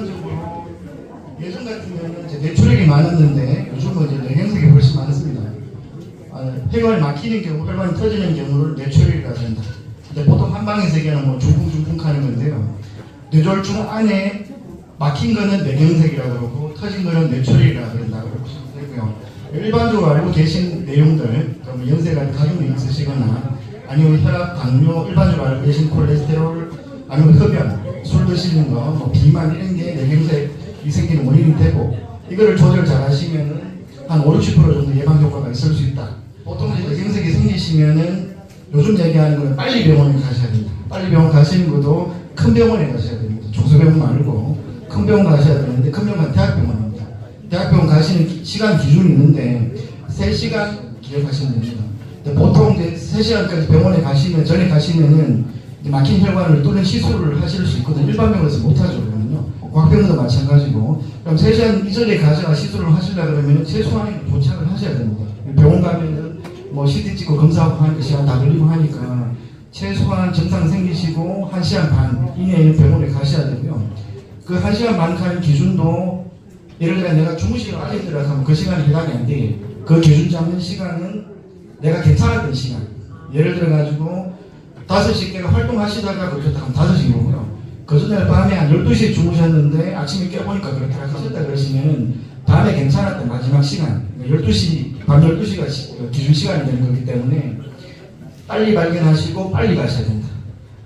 일반적으로 예전 같으면 이제 뇌출혈이 많았는데 요즘은 이제 뇌경색이 훨씬 많습니다. 혈관이 막히는 경우, 혈관이 터지는 경우를 뇌출혈이라고 한다. 근데 보통 한 방에서 얘기하는 뭐 중풍 하는 건데요. 뇌졸중 안에 막힌 거는 뇌경색이라고 그러고 터진 거는 뇌출혈이라고 그런다고 보시면 되고요. 일반적으로 알고 계신 내용들, 그러면 연세가 가족이 있으시거나 아니면 혈압, 당뇨, 일반적으로 알고 계신 콜레스테롤, 아니면 흡연, 술 드시는 거, 뭐 비만 이런 게 뇌경색이 생기는 원인이 되고 이거를 조절 잘 하시면은 한 5, 60% 정도 예방 효과가 있을 수 있다. 보통 이제 뇌경색이 생기시면은 요즘 얘기하는 거는 빨리 병원에 가셔야 됩니다. 빨리 병원 가시는 것도 큰 병원에 가셔야 됩니다. 중소병원 말고 큰 병원 가셔야 되는데 큰 병원은 대학병원입니다. 대학병원 가시는 시간 기준이 있는데 3시간 기억하시면 됩니다. 보통 이제 3시간까지 병원에 가시면 전에 가시면은 막힌 혈관을 뚫는 시술을 하실 수 있거든요. 일반 병원에서 못 하죠, 그러면요. 과학병원도 마찬가지고. 그럼 3시간 이전에 가셔가 시술을 하시려고 그러면 최소한 도착을 하셔야 됩니다. 병원 가면은 뭐 CT 찍고 검사하고 하니까 시간 다 걸리고 하니까 최소한 증상 생기시고 1시간 반 이내에는 병원에 가셔야 되고요. 그 1시간 반 가는 기준도 예를 들어 내가 주무시러 빨리 들어가면 그 시간이 해당이 안 돼. 그 기준 잡는 시간은 내가 괜찮았던 시간. 예를 들어가지고 5시께가 활동하시다가 그러셨다 하면 5시인 거고요. 그 전날 밤에 한 12시에 주무셨는데 아침에 깨보니까 그렇게 하셨다 그러시면은 밤에 괜찮았던 마지막 시간 12시, 밤 12시가 기준 시간이 되는 거기 때문에 빨리 발견하시고 빨리 가셔야 된다.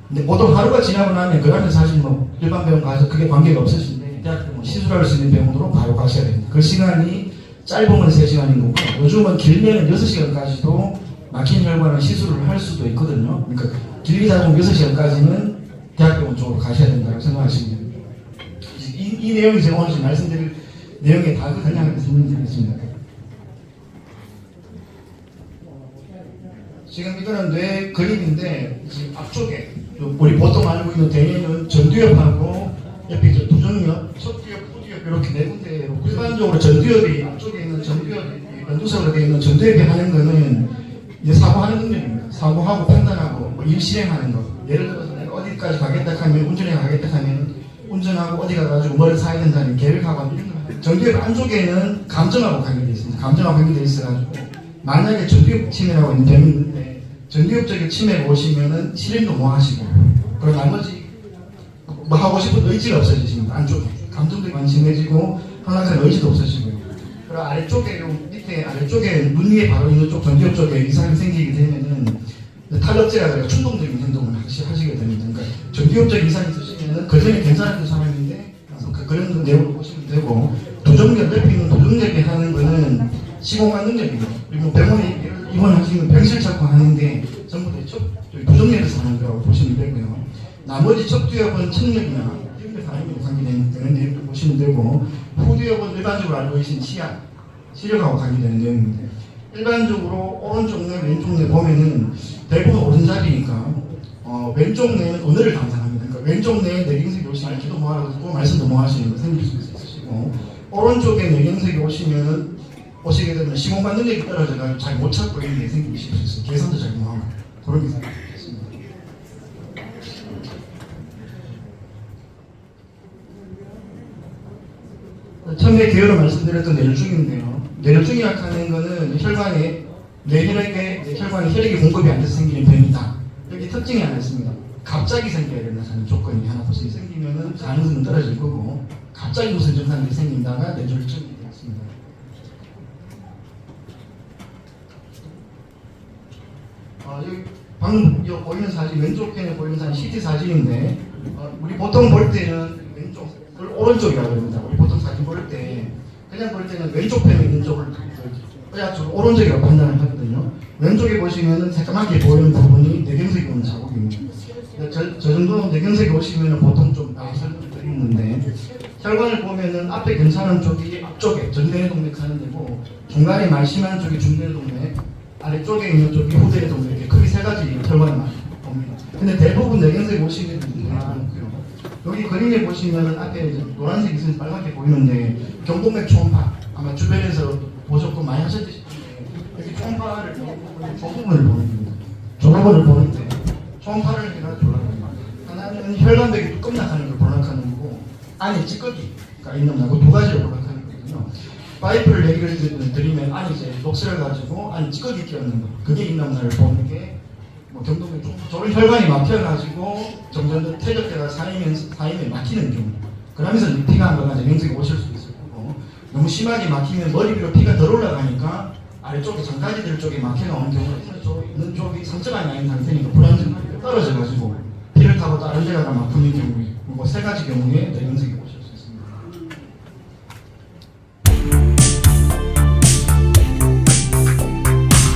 근데 보통 하루가 지나고 나면 그 다음에 사실 뭐 일반 병원 가서 그게 관계가 없으신데 대학병원 시술할 수 있는 병원으로 바로 가셔야 됩니다. 그 시간이 짧으면 3시간인 거고 요즘은 길면 6시간까지도 막힌 혈관을 시술을 할 수도 있거든요. 그러니까 길게 잡으면 6시간까지는 대학병원 쪽으로 가셔야 된다고 생각하시면 됩니다. 이 내용이 제가 오늘 말씀드릴 내용에 다 그냥 설명드리겠습니다. 지금 이거는 뇌 그림인데 지금 앞쪽에 우리 보통 알고 있는 대뇌는 전두엽하고 옆에 이제 부정엽, 척두엽, 후두엽 이렇게 네 군데로 일반적으로 전두엽이 앞쪽에 있는 전두엽이 연두석으로 되어 있는 전두엽이 하는 거는 이제 사고하는 능력입니다. 사고하고 판단하고 뭐 일 실행하는 거. 예를 들어서 내가 어디까지 가겠다 하면 운전해 가겠다 하면 운전하고 어디 가가지고 뭐를 사야 된다는 계획하고 이런 걸 하는 전두엽 안쪽에는 감정하고 관계되어 있습니다. 감정하고 관계되어 있어가지고 만약에 전두엽 침해라고 있는 병이 있는데 전두엽 쪽에 침해를 오시면은 실행도 못 하시고 그리고 나머지 뭐 하고 싶은 의지가 없어지십니다. 안쪽에 감정도 관심해지고 하나같은 의지도 없어지고요. 그리고 아래쪽에 밑에 아래쪽에 눈 위에 바로 있는 쪽 전두엽 쪽에 이상이 생기게 되면은 탈력제라든가 충동적인 행동을 하시게 됩니다. 그러니까 전두엽적 이상이 있으시면은 그 전에 괜찮았던 사람인데 그런 내용을 보시면 되고 도정력 옆에 있는 도정력이 하는 거는 시공간 능력이고 그리고 병원에 입원하시면 병실 찾고 하는데 전부 다 도정력에서 하는 거라고 보시면 되고요. 나머지 척두엽은 청력이나 이런 데서 관계되는 그런 내용도 보시면 되고 후두엽은 일반적으로 알고 계신 시력하고 관계되는 내용입니다. 일반적으로 오른쪽 뇌, 왼쪽 뇌 보면은 대부분 오른잡이니까 왼쪽 뇌는 언어를 담당합니다. 그러니까 왼쪽 뇌에 뇌경색이 오시면 기도 뭐 하라고 듣고 말씀도 뭐 하시는 거 생길 수 있으시고 오른쪽에 뇌경색이 오시게 되면 시공간 능력이 떨어져서 잘 못 찾고 있는 게 생기실 수 있어요. 계산도 잘 못하고 그런 게 생깁니다. 처음에 개요로 말씀드렸던 뇌졸중인데요. 뇌졸중이 약하는 거는 혈관에 혈관에 혈액이 공급이 안 돼서 생기는 병이다. 여기 특징이 하나 있습니다. 갑자기 생겨야 된다는 조건이 하나 보시면 생기면은 가능성은 떨어질 거고 갑자기 무슨 증상이 생긴다가 뇌졸중이 되었습니다. 여기 방금 보이는 사진 왼쪽에 보이는 사진 CT 사진인데 우리 보통 볼 때는 왼쪽을 오른쪽이라고 합니다. 우리 보통 사진 볼 때 그냥 볼 때는 왼쪽 편에 있는 쪽을 의학적으로 오른쪽이라고 판단을 하거든요. 왼쪽에 보시면은 새까맣게 보이는 부분이 뇌경색이 오는 자국입니다. 저 정도 뇌경색이 오시면은 보통 좀 설명을 드리는데 혈관을 보면은 앞에 괜찮은 쪽이 앞쪽에 전대뇌동맥 하는 데고 중간에 많이 심한 쪽이 중대뇌동맥 아래쪽에 있는 쪽이 후대뇌동맥 이렇게 크게 3가지 혈관을 많이 봅니다. 근데 대부분 뇌경색이 오시는 분들이 많고요. 여기 그림에 보시면 앞에 이제 노란색 있으면 빨갛게 보이는데 경동맥 초음파 아마 주변에서 보셨고 많이 하셨듯이 여기 초음파를 조부분을 보는 겁니다. 조부분을 보는데 초음파를 해가지고 하나는 혈관벽이 뚜껑 나가는 걸 보락하는 거고 안에 찌꺼기가 있는 날, 두 가지로 요약하거든요. 파이프를 얘기를 드리면 안에 이제 녹슬을 가지고 안에 찌꺼기 끼었는 거, 그게 있는 날을 보는 게 뭐 경동이 좁은 혈관이 막혀가지고 점점 더 퇴적대가 쌓이면 막히는 경우, 그러면서 피가 안 가가지고 냉색이 오실 수도 있을 거고, 너무 심하게 막히면 머리 위로 피가 덜 올라가니까 아래쪽에 장가지들 쪽에 막혀나오는 경우가 있는 쪽이 상처가 나 있는 상태니까 불안정하게 떨어져가지고 피를 타고 다른 데가 다 막히는 경우에, 뭐 세 가지 경우에 냉색이